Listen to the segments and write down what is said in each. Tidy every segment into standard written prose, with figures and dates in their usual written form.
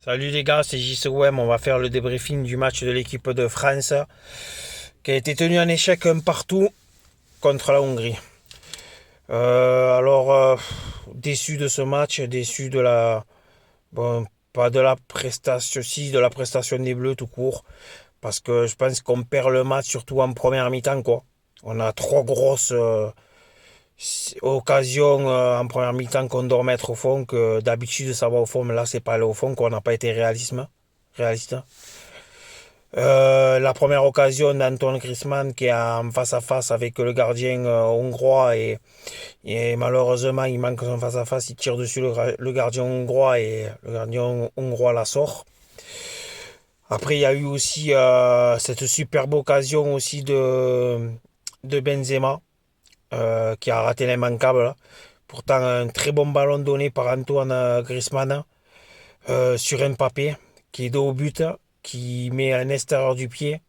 Salut les gars, c'est JCOM. On va faire le débriefing du match de l'équipe de France qui a été tenu en échec un partout contre la Hongrie. Déçu de ce match, déçu de la. Bon, pas de la prestation, si, de la prestation des Bleus tout court. Parce que je pense qu'on perd le match surtout en première mi-temps, quoi. On a trop grosses occasions en première mi-temps qu'on doit mettre au fond, que d'habitude ça va au fond, mais là c'est pas allé au fond, qu'on n'a pas été réaliste. La première occasion d'Antoine Griezmann qui est en face à face avec le gardien hongrois et malheureusement il manque son face à face, il tire dessus le gardien hongrois et le gardien hongrois la sort. Après il y a eu aussi cette superbe occasion aussi de Benzema qui a raté l'immanquable là. Pourtant un très bon ballon donné par Antoine Griezmann sur Mbappé qui est dos au but, qui met à l'extérieur du pied,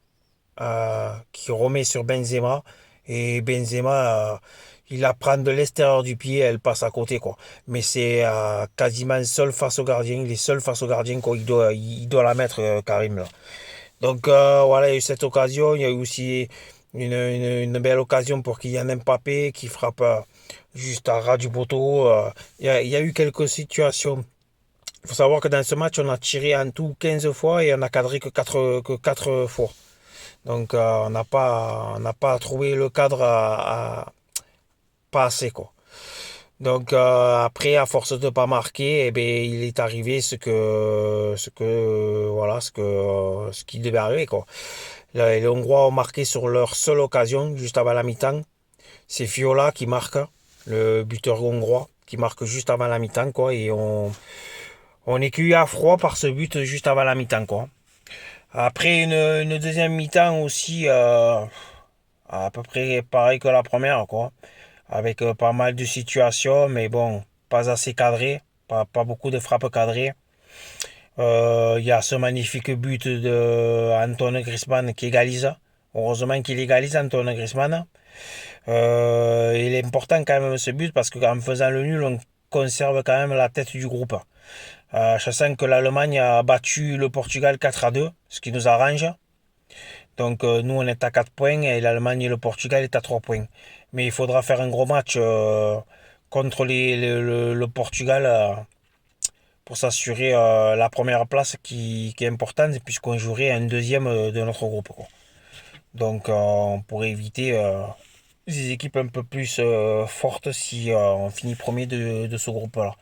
qui remet sur Benzema. Et Benzema, il la prend de l'extérieur du pied, elle passe à côté, quoi. Mais c'est quasiment seul face au gardien. Il est seul face au gardien, quoi. Il doit la mettre, Karim, là. Donc voilà, il y a eu cette occasion. Il y a eu aussi une belle occasion pour Kylian Mbappé qui frappe juste à ras du poteau. Il y a eu quelques situations. Il faut savoir que dans ce match, on a tiré en tout 15 fois et on a cadré que quatre fois. Donc on n'a pas trouvé le cadre pas assez, quoi. Donc après, à force de ne pas marquer, eh ben, il est arrivé ce qui devait arriver, quoi. Les Hongrois ont marqué sur leur seule occasion, juste avant la mi-temps. C'est Fiola qui marque, le buteur hongrois, qui marque juste avant la mi-temps, quoi. Et on est cueilli à froid par ce but juste avant la mi-temps, quoi. Après une deuxième mi-temps aussi, à peu près pareil que la première, quoi. Avec pas mal de situations, mais bon, pas assez cadré, pas beaucoup de frappes cadrées. Il y a ce magnifique but de Antoine Griezmann qui égalise. Heureusement qu'il égalise Antoine Griezmann. Il est important quand même ce but parce qu'en faisant le nul, on conserve quand même la tête du groupe. Sachant que l'Allemagne a battu le Portugal 4-2, ce qui nous arrange. Donc nous on est à 4 points et l'Allemagne et le Portugal est à 3 points. Mais il faudra faire un gros match contre le Portugal pour s'assurer la première place qui est importante puisqu'on jouerait un deuxième de notre groupe, quoi. Donc on pourrait éviter des équipes un peu plus fortes si on finit premier de ce groupe-là.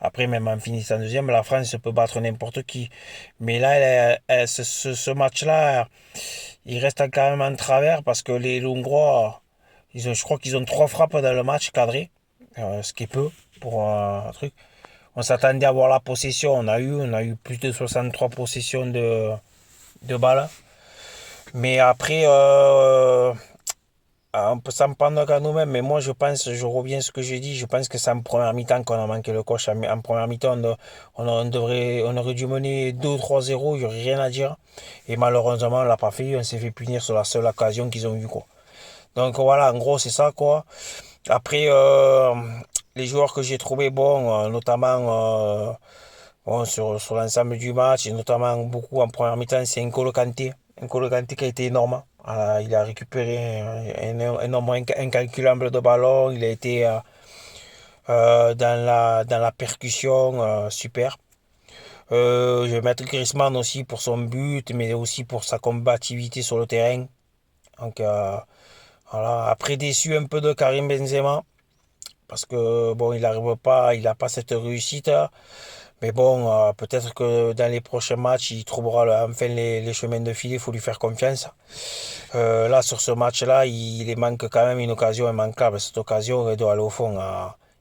Après, même en finissant deuxième, la France peut battre n'importe qui. Mais là, ce match-là, il reste quand même en travers parce que les Hongrois, je crois qu'ils ont 3 frappes dans le match cadré, ce qui est peu pour un truc. On s'attendait à avoir la possession, on a eu plus de 63 possessions de balles. Mais après, on peut s'en prendre qu'à nous-mêmes, mais moi je reviens à ce que j'ai dit, je pense que c'est en première mi-temps qu'on a manqué le coche. En première mi-temps, on aurait dû mener 2 ou 3-0, il n'y aurait rien à dire. Et malheureusement, on l'a pas fait, on s'est fait punir sur la seule occasion qu'ils ont eue, quoi. Donc voilà, en gros, c'est ça, quoi. Après, les joueurs que j'ai trouvés bons, notamment bon, sur l'ensemble du match, et notamment beaucoup en première mi-temps, c'est N'Golo Kanté. N'Golo Kanté qui a été énorme. Il a récupéré un nombre incalculable de ballons. Il a été dans la percussion, super. Je vais mettre Griezmann aussi pour son but, mais aussi pour sa combativité sur le terrain. Donc voilà. Après, déçu un peu de Karim Benzema parce que bon, il n'a pas cette réussite. Mais bon, peut-être que dans les prochains matchs, il trouvera enfin les chemins de filer, il faut lui faire confiance. Là, sur ce match-là, il manque quand même une occasion immanquable. Cette occasion, il doit aller au fond.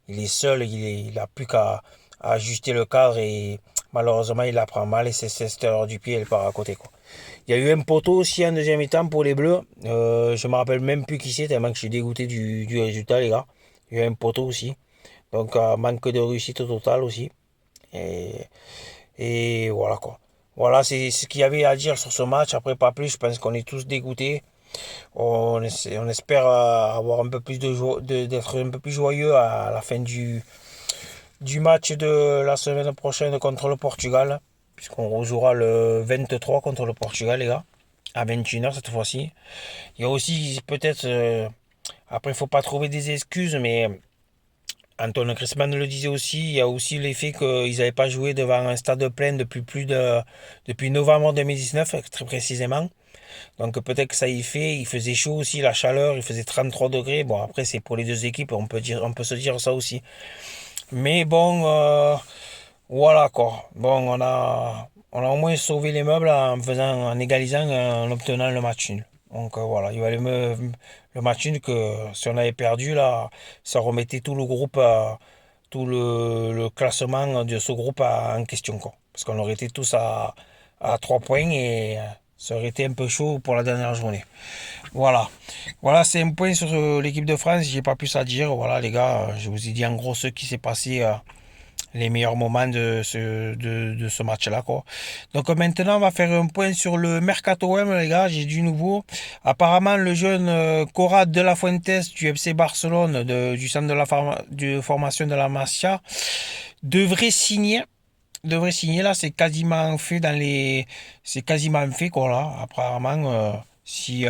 Il est seul, il n'a plus qu'à ajuster le cadre et malheureusement, il la prend mal et c'est cette heure du pied, elle part à côté, quoi. Il y a eu un poteau aussi en deuxième mi-temps pour les Bleus. Je me rappelle même plus qui c'est, tellement que je suis dégoûté du résultat, les gars. Il y a eu un poteau aussi. Donc, manque de réussite totale aussi. Et, et voilà, quoi. Voilà, c'est ce qu'il y avait à dire sur ce match. Après, pas plus. Je pense qu'on est tous dégoûtés. On espère avoir un peu plus d'être un peu plus joyeux à la fin du match de la semaine prochaine contre le Portugal. puisqu'on rejouera le 23 contre le Portugal, les gars, à 21h cette fois-ci. Il y a aussi peut-être, après il faut pas trouver des excuses, mais Antoine Griezmann le disait aussi, il y a aussi l'effet qu'ils n'avaient pas joué devant un stade plein depuis novembre 2019, très précisément. Donc peut-être que ça y fait, il faisait chaud aussi, la chaleur, il faisait 33 degrés. Bon, après c'est pour les deux équipes, on peut se dire ça aussi. Mais bon, voilà quoi. Bon, on a au moins sauvé les meubles en égalisant, en obtenant le match nul. Donc voilà, il valait mieux le match nul que si on avait perdu là, ça remettait tout le groupe, tout le classement de ce groupe en question quoi. Parce qu'on aurait été tous à 3 points et ça aurait été un peu chaud pour la dernière journée. Voilà. Voilà, c'est un point sur l'équipe de France. J'ai pas plus à dire. Voilà, les gars, je vous ai dit en gros ce qui s'est passé, les meilleurs moments de ce match-là, quoi. Donc maintenant, on va faire un point sur le Mercato M, les gars. J'ai du nouveau. Apparemment, le jeune Conrad de la Fuentes du FC Barcelone, du centre de formation de la Masia, devrait signer. Devrait signer là, c'est quasiment fait c'est quasiment fait quoi là. Apparemment, si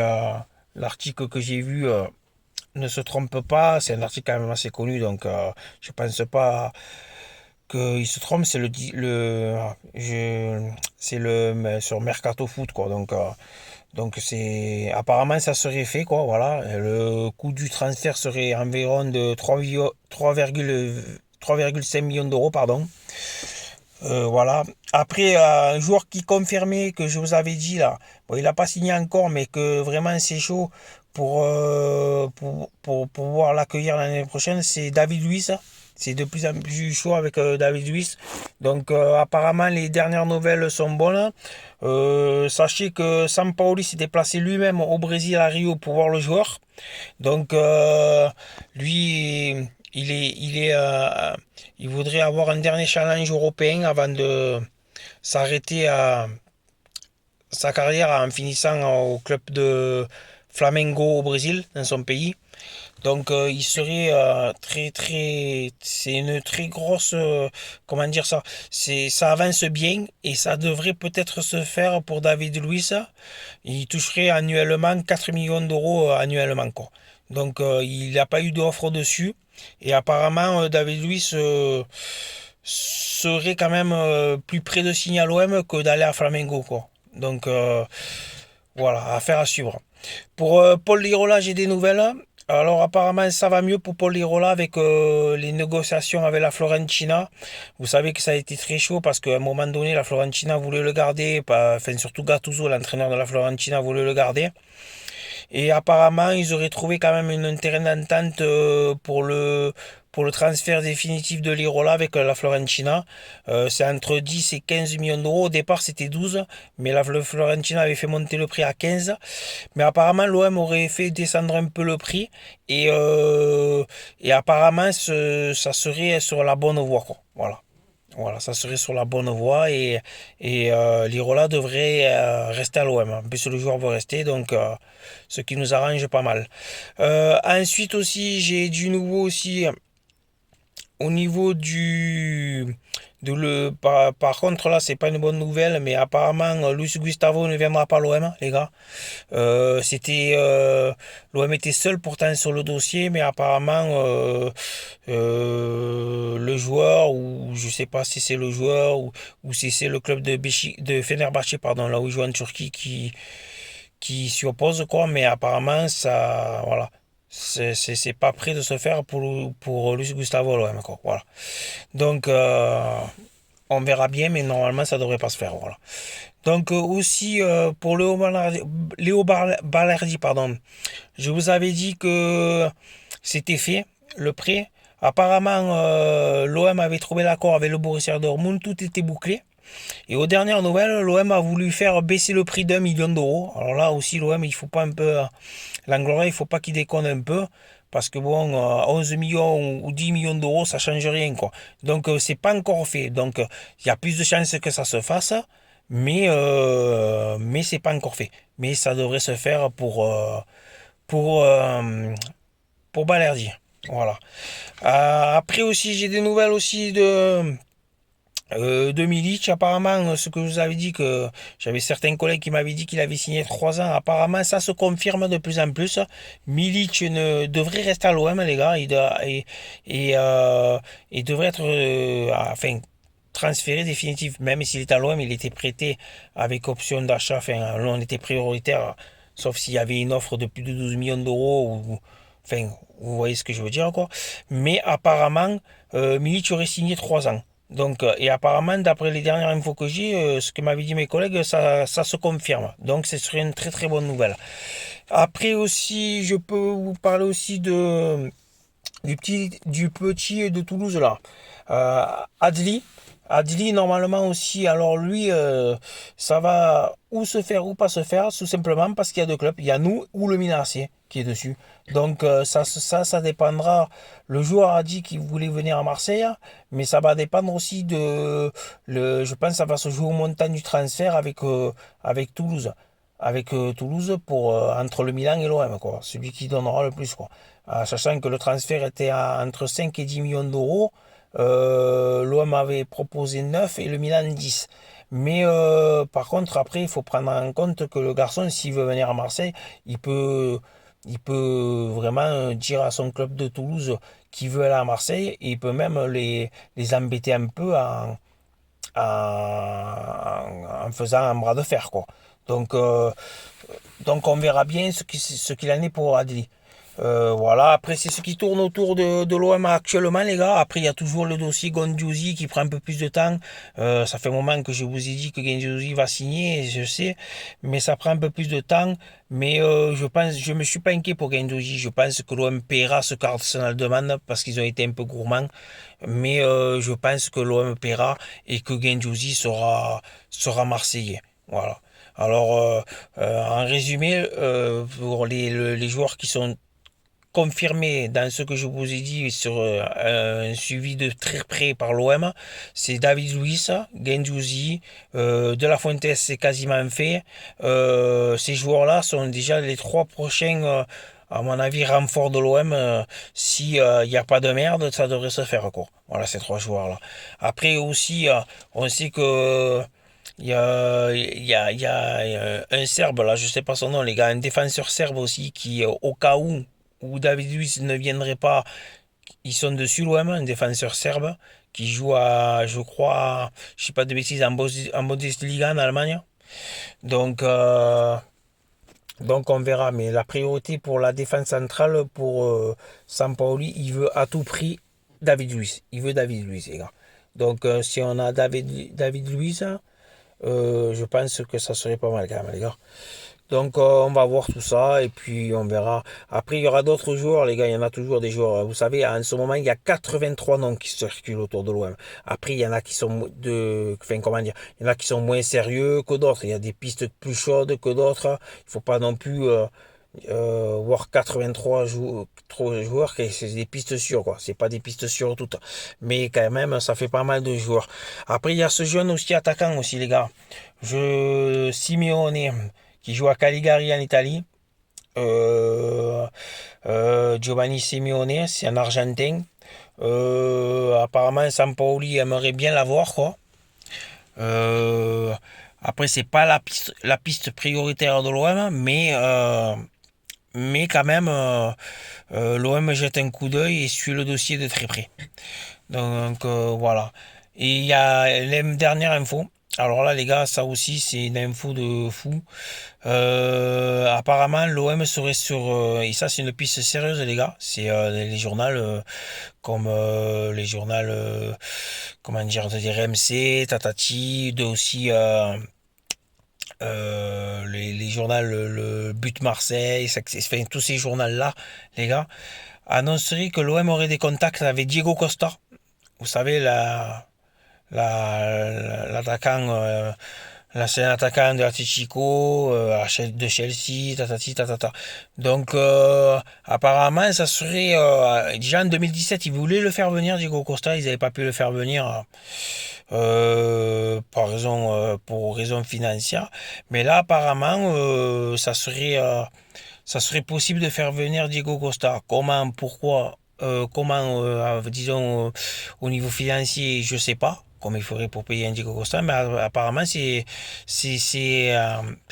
l'article que j'ai vu ne se trompe pas, c'est un article quand même assez connu, donc je pense pas qu'il se trompe. C'est le sur Mercato Foot quoi. Donc c'est apparemment ça serait fait quoi. Voilà, le coût du transfert serait environ de 3,5 millions d'euros pardon. Voilà. Après, un joueur qui confirmait que je vous avais dit là, bon, il n'a pas signé encore, mais que vraiment c'est chaud pour pouvoir l'accueillir l'année prochaine, c'est David Luiz. C'est de plus en plus chaud avec David Luiz. Donc apparemment les dernières nouvelles sont bonnes. Sachez que Sampaoli s'est déplacé lui-même au Brésil à Rio pour voir le joueur. Donc lui, il voudrait avoir un dernier challenge européen avant de s'arrêter à sa carrière en finissant au club de Flamengo au Brésil, dans son pays. Donc il serait c'est une très grosse, comment dire ça, ça avance bien et ça devrait peut-être se faire pour David Luiz. Il toucherait annuellement 4 millions d'euros annuellement quoi. Donc il n'a pas eu d'offre dessus et apparemment David Luiz serait quand même plus près de signer à l'OM que d'aller à Flamengo quoi. Donc voilà, affaire à suivre. Pour Paul Lirola, j'ai des nouvelles. Alors apparemment ça va mieux pour Paul Lirola avec les négociations avec la Fiorentina. Vous savez que ça a été très chaud parce qu'à un moment donné la Fiorentina voulait le garder, enfin surtout Gattuso, l'entraîneur de la Fiorentina, voulait le garder. Et apparemment, ils auraient trouvé quand même une terrain d'entente pour le transfert définitif de l'Irola avec la Fiorentina. C'est entre 10 et 15 millions d'euros. Au départ, c'était 12, mais la Fiorentina avait fait monter le prix à 15. Mais apparemment, l'OM aurait fait descendre un peu le prix et apparemment, ça serait sur la bonne voie, quoi. Voilà. Voilà, ça serait sur la bonne voie et l'Irola devrait rester à l'OM. En plus, le joueur veut rester, donc ce qui nous arrange pas mal. Ensuite aussi, j'ai du nouveau aussi au niveau par contre là c'est pas une bonne nouvelle mais apparemment Luis Gustavo ne viendra pas à l'OM les gars. C'était l'OM était seul pourtant sur le dossier mais apparemment le joueur ou je sais pas si c'est le joueur ou si c'est le club de Fenerbahçe pardon là où il joue en Turquie qui s'y oppose quoi mais apparemment ça voilà c'est pas prêt de se faire pour Luis Gustavo l'OM quoi voilà donc on verra bien mais normalement ça devrait pas se faire voilà donc aussi pour Léo Balerdi pardon je vous avais dit que c'était fait le prêt apparemment l'OM avait trouvé l'accord avec le Borussia Dortmund tout était bouclé et aux dernières nouvelles, l'OM a voulu faire baisser le prix d'1 million d'euros. Alors là aussi, l'OM, il faut pas un peu, Langlois, il faut pas qu'il déconne un peu, parce que bon, 11 millions ou 10 millions d'euros, ça change rien, quoi. Donc c'est pas encore fait. Donc il y a plus de chances que ça se fasse, mais c'est pas encore fait. Mais ça devrait se faire pour pour Balerdi. Voilà. Après aussi, j'ai des nouvelles aussi De Milic, apparemment, ce que je vous avais dit, que j'avais certains collègues qui m'avaient dit qu'il avait signé 3 ans, apparemment ça se confirme de plus en plus. Milic ne devrait rester à l'OM, les gars, il devrait être enfin, transféré définitif. Même s'il est à l'OM, il était prêté avec option d'achat, enfin, on était prioritaire, sauf s'il y avait une offre de plus de 12 millions d'euros, enfin, vous voyez ce que je veux dire, quoi. Mais apparemment, Milic aurait signé 3 ans. Donc, et apparemment, d'après les dernières infos que j'ai, ce que m'avaient dit mes collègues, ça se confirme. Donc, ce serait une très très bonne nouvelle. Après aussi, je peux vous parler aussi du petit de Toulouse là. Euh, Adli. Adli, normalement aussi, alors lui, ça va ou se faire ou pas se faire, tout simplement parce qu'il y a deux clubs. Il y a nous ou le Milan AC qui est dessus. Donc ça dépendra. Le joueur a dit qu'il voulait venir à Marseille, mais ça va dépendre aussi je pense que ça va se jouer au montant du transfert avec Toulouse. Avec Toulouse pour entre le Milan et l'OM, quoi. Celui qui donnera le plus, quoi. Sachant que le transfert était entre 5 et 10 millions d'euros. L'OM avait proposé 9 et le Milan 10. Mais par contre, après, il faut prendre en compte que le garçon, s'il veut venir à Marseille, il peut vraiment dire à son club de Toulouse qu'il veut aller à Marseille et il peut même les embêter un peu en faisant un bras de fer, quoi. Donc, euh, donc on verra bien ce qu'il en est pour Adli. Voilà, après c'est ce qui tourne autour de l'OM actuellement, les gars. Après il y a toujours le dossier Guendouzi qui prend un peu plus de temps. Ça fait un moment que je vous ai dit que Guendouzi va signer, je sais, mais ça prend un peu plus de temps. Mais je me suis pas inquiet pour Guendouzi. Je pense que l'OM paiera ce qu'Arsenal demande parce qu'ils ont été un peu gourmands. Mais je pense que l'OM paiera et que Guendouzi sera marseillais. Voilà. Alors, en résumé, pour les joueurs qui sont confirmés dans ce que je vous ai dit sur un suivi de très près par l'OM, c'est David Luiz, Guendouzi, De La Fuentes, c'est quasiment fait. Ces joueurs-là sont déjà les trois prochains, à mon avis, renforts de l'OM. Si il n'y a pas de merde, ça devrait se faire, quoi. Voilà, ces trois joueurs-là. Après aussi, on sait que il y a un Serbe, là, je sais pas son nom, les gars, un défenseur serbe aussi qui, au cas où David Luiz ne viendrait pas, ils sont dessus l'OM, un défenseur serbe qui joue je crois, je sais pas de bêtises, en Bundesliga en Allemagne. Donc, euh, donc on verra, mais la priorité pour la défense centrale, pour Sampaoli, il veut à tout prix David Luiz. Il veut David Luiz, les gars. Donc si on a David Luiz, je pense que ça serait pas mal quand même, les gars. Donc on va voir tout ça et puis on verra. Après, il y aura d'autres joueurs, les gars. Il y en a toujours des joueurs. Vous savez, en ce moment, il y a 83 noms qui circulent autour de l'OM. Après, il y en a qui sont enfin, comment dire, il y en a qui sont moins sérieux que d'autres. Il y a des pistes plus chaudes que d'autres. Il faut pas non plus voir 83 joueurs, que c'est des pistes sûres, quoi. C'est pas des pistes sûres toutes. Mais quand même, ça fait pas mal de joueurs. Après, il y a ce jeune aussi attaquant aussi, les gars. Simeone, qui joue à Cagliari en Italie. Giovanni Simeone, c'est un Argentin. Apparemment, Sampaoli aimerait bien l'avoir, quoi. Euh, Après, c'est pas la piste prioritaire de l'OM, mais quand même, l'OM jette un coup d'œil et suit le dossier de très près. Donc voilà. Et il y a une dernière info. Alors là, les gars, ça aussi, c'est une info de fou. Apparemment, l'OM serait et ça, c'est une piste sérieuse, les gars. C'est les journaux, comme les journaux, comment dire, de RMC, Tatati, de aussi les journaux, le But Marseille, enfin, tous ces journaux-là, les gars, annonceraient que l'OM aurait des contacts avec Diego Costa. Vous savez, l'attaquant, l'ancien attaquant de Atletico, de Chelsea, tatati, tatata. Donc, apparemment, ça serait, déjà en 2017, ils voulaient le faire venir, Diego Costa, ils n'avaient pas pu le faire venir, pour raison financière. Mais là, apparemment, ça serait possible de faire venir Diego Costa. Comment, pourquoi, comment, disons, au niveau financier, je sais pas. comme il faudrait pour payer un Diego Costa, mais apparemment c'est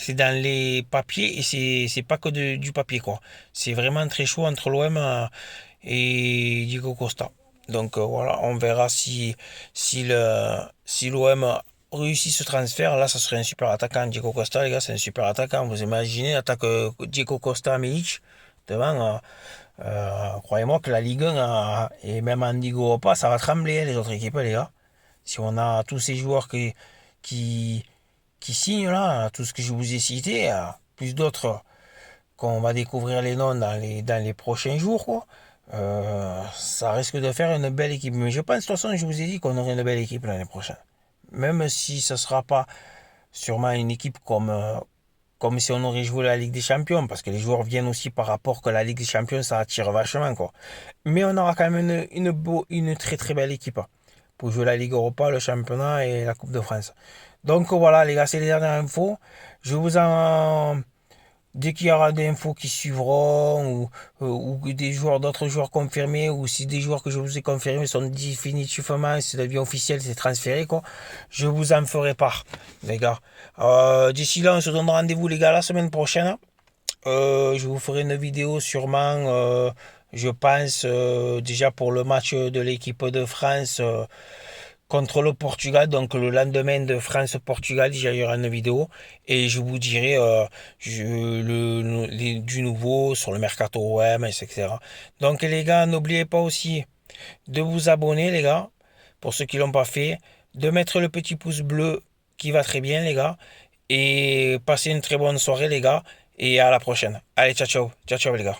dans les papiers et c'est pas que du papier quoi. C'est vraiment très chaud entre l'OM et Diego Costa. Donc voilà, on verra si l'OM réussit ce transfert. Là, ça serait un super attaquant. Diego Costa, les gars, c'est un super attaquant. Vous imaginez l'attaque Diego Costa Milic devant. Croyez-moi que la Ligue 1 et même en Ligue Europa, ça va trembler les autres équipes, les gars. Si on a tous ces joueurs qui, qui signent là, tout ce que je vous ai cité, plus d'autres qu'on va découvrir les noms dans les prochains jours, quoi. Ça risque de faire une belle équipe. Mais je pense, de toute façon, je vous ai dit qu'on aurait une belle équipe l'année prochaine. Même si ce ne sera pas sûrement une équipe comme si on aurait joué la Ligue des Champions, parce que les joueurs viennent aussi par rapport que la Ligue des Champions, ça attire vachement, quoi. Mais on aura quand même une très très belle équipe pour jouer la Ligue Europa, le championnat et la Coupe de France. Donc voilà, les gars, c'est les dernières infos. Je vous en Dès qu'il y aura des infos qui suivront ou des joueurs, d'autres joueurs confirmés ou si des joueurs que je vous ai confirmés sont définitivement, c'est devient officiel, c'est transféré quoi, je vous en ferai part, les gars. D'ici là, on se donne rendez-vous les gars la semaine prochaine. Je vous ferai une vidéo sûrement, je pense déjà pour le match de l'équipe de France. Contre le Portugal, donc le lendemain de France-Portugal, il y aura une vidéo et je vous dirai du nouveau sur le mercato OM, etc. Donc les gars, n'oubliez pas aussi de vous abonner les gars, pour ceux qui l'ont pas fait, de mettre le petit pouce bleu qui va très bien les gars et passez une très bonne soirée les gars et à la prochaine. Allez, ciao ciao, ciao ciao les gars.